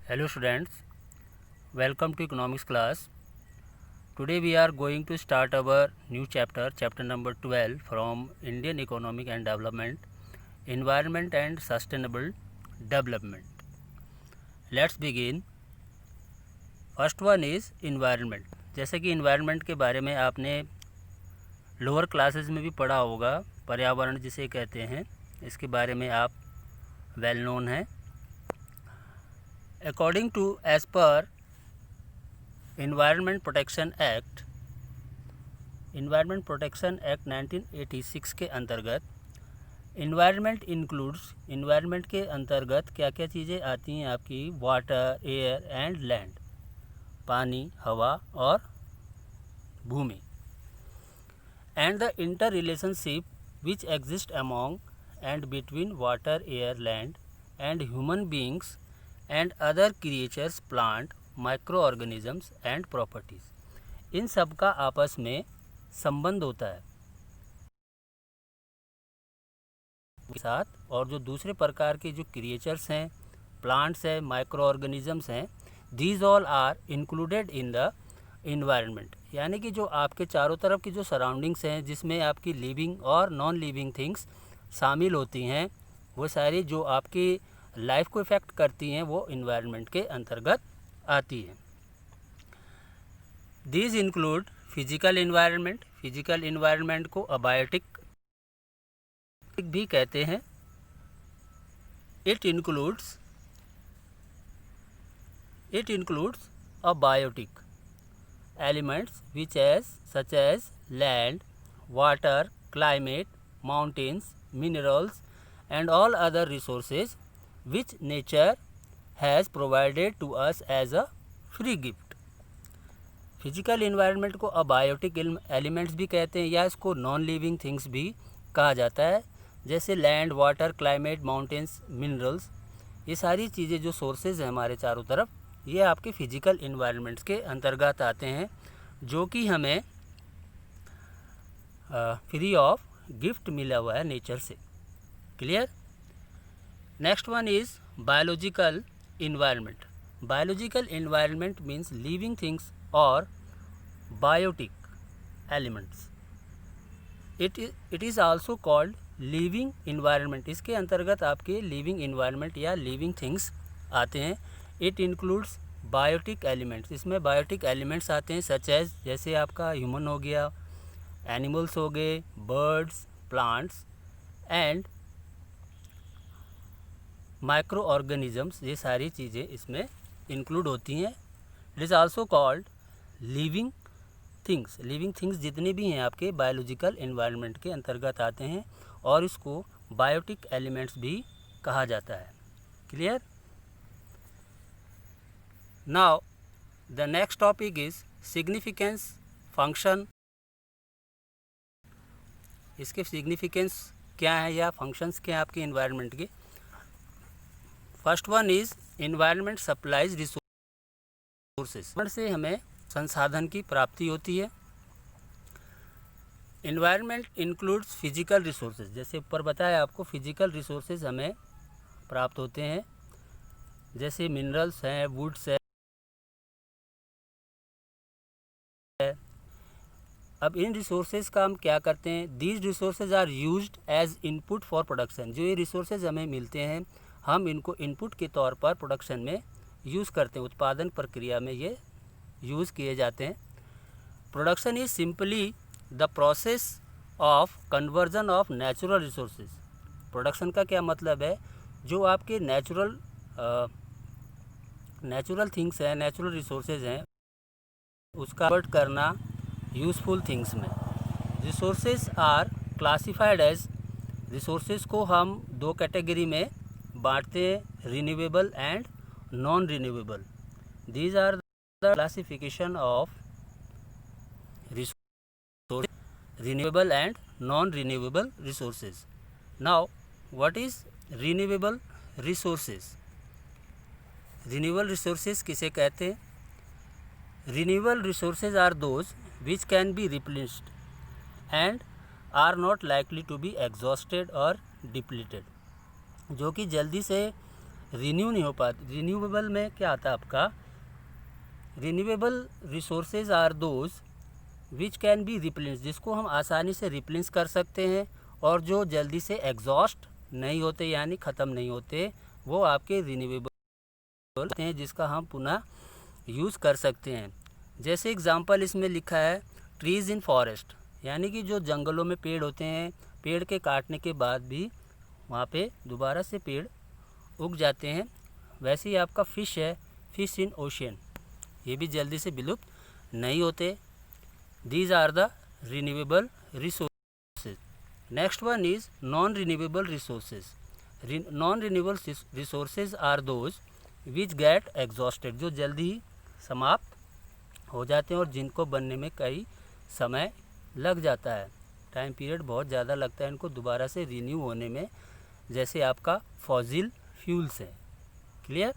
Hello students, welcome to economics class. Today we are going to start our new chapter, chapter number 12 from Indian Economic and Development, Environment and Sustainable Development. Let's begin. First one is environment. जैसे कि environment के बारे में आपने lower classes में भी पढ़ा होगा, पर्यावरण जिसे कहते हैं, इसके बारे में आप वेल नोन हैं. According to as per Environment Protection Act 1986 के अंतर्गत इन्वायरमेंट के अंतर्गत क्या क्या चीज़ें आती हैं आपकी? वाटर, एयर एंड लैंड, पानी, हवा और भूमि. And the interrelationship which exist among and between water, air, land and human beings and other creatures, plant, microorganisms and properties. इन सब का आपस में संबंध होता है के साथ. और जो दूसरे प्रकार के जो क्रिएचर्स हैं, प्लांट्स हैं, माइक्रो ऑर्गेनिजम्स हैं, these all are included in the environment. यानी कि जो आपके चारों तरफ की जो सराउंडिंग्स हैं, जिसमें आपकी लिविंग और नॉन लिविंग थिंग्स शामिल होती हैं, वो सारी जो आपकी लाइफ को इफ़ेक्ट करती हैं, वो इन्वायरमेंट के अंतर्गत आती हैं. These include physical environment. Physical environment को अबायोटिक भी कहते हैं. It includes abiotic elements which as such as land, water, climate, mountains, minerals and all other resources which nature has provided to us as a free gift. Physical environment को abiotic elements भी कहते हैं या इसको non living things भी कहा जाता है. जैसे land, water, climate, mountains, minerals, ये सारी चीज़ें जो सोर्सेज हैं हमारे चारों तरफ, ये आपके फिजिकल इन्वायरमेंट्स के अंतर्गत आते हैं, जो कि हमें फ्री ऑफ गिफ्ट मिला हुआ है नेचर से. Clear. Next one is biological environment. Biological environment means living things और biotic elements. It is also called living environment. इसके अंतर्गत आपके लिविंग इन्वायरमेंट या लिविंग थिंग्स आते हैं. It includes biotic elements. इसमें बायोटिक एलिमेंट्स आते हैं सच एज, जैसे आपका ह्यूमन हो गया, एनिमल्स हो गए, birds, plants and micro organisms. ये सारी चीज़ें इसमें इंक्लूड होती हैं. It is also called living things. Living things जितने भी हैं आपके बायोलॉजिकल इन्वायरमेंट के अंतर्गत आते हैं और इसको बायोटिक एलिमेंट्स भी कहा जाता है. Clear. Now the next topic is significance function. इसके सिग्निफिकेंस क्या है या फंक्शंस क्या हैं आपके इन्वायरमेंट के? First one is environment supplies resources. से हमें संसाधन की प्राप्ति होती है. Environment includes physical resources. जैसे ऊपर बताया आपको, फिजिकल रिसोर्सेज हमें प्राप्त होते हैं, जैसे मिनरल्स हैं, वुड्स है. अब इन रिसोर्सेज का हम क्या करते हैं? These resources are used as input for production. जो ये रिसोर्सेज हमें मिलते हैं, हम इनको इनपुट के तौर पर प्रोडक्शन में यूज़ करते हैं. उत्पादन प्रक्रिया में ये यूज़ किए जाते हैं. Production is simply the process of conversion of natural resources. Production का क्या मतलब है? जो आपके नेचुरल थिंग्स हैं, नेचुरल रिसोर्सेज हैं, उसका कन्वर्ट करना यूज़फुल थिंग्स में. Resources are classified as. Resources को हम दो कैटेगरी में बांटते हैं, renewable and non renewable. These are the classification of resource, renewable and non renewable resources. Now what is renewable resources? Renewable resources किसे कहते हैं? Renewable resources are those which can be replenished and are not likely to be exhausted or depleted. जो कि जल्दी से renew नहीं हो पाते। रिन्यूएबल में क्या आता है आपका, renewable resources are those which can be replace, जिसको हम आसानी से रिप्लेस कर सकते हैं, और जो जल्दी से एग्जॉस्ट नहीं होते यानी ख़त्म नहीं होते, वो आपके रिन्यूएबल हैं जिसका हम पुनः यूज़ कर सकते हैं। जैसे एग्जांपल इसमें लिखा है ट्रीज़ इन फॉरेस्ट, यानी कि जो जंगलों में पेड़ होते हैं, पेड़ के काटने के बाद भी वहाँ पे दोबारा से पेड़ उग जाते हैं। वैसे ही आपका फ़िश है, फिश इन ओशियन, ये भी जल्दी से विलुप्त नहीं होते। These are the renewable resources. Next one is non renewable resources. Non renewable resources are those which get exhausted, जो जल्दी ही समाप्त हो जाते हैं और जिनको बनने में कई समय लग जाता है, टाइम पीरियड बहुत ज़्यादा लगता है इनको दोबारा से रिन्यू होने में, जैसे आपका फॉसिल फ्यूल्स है। क्लियर।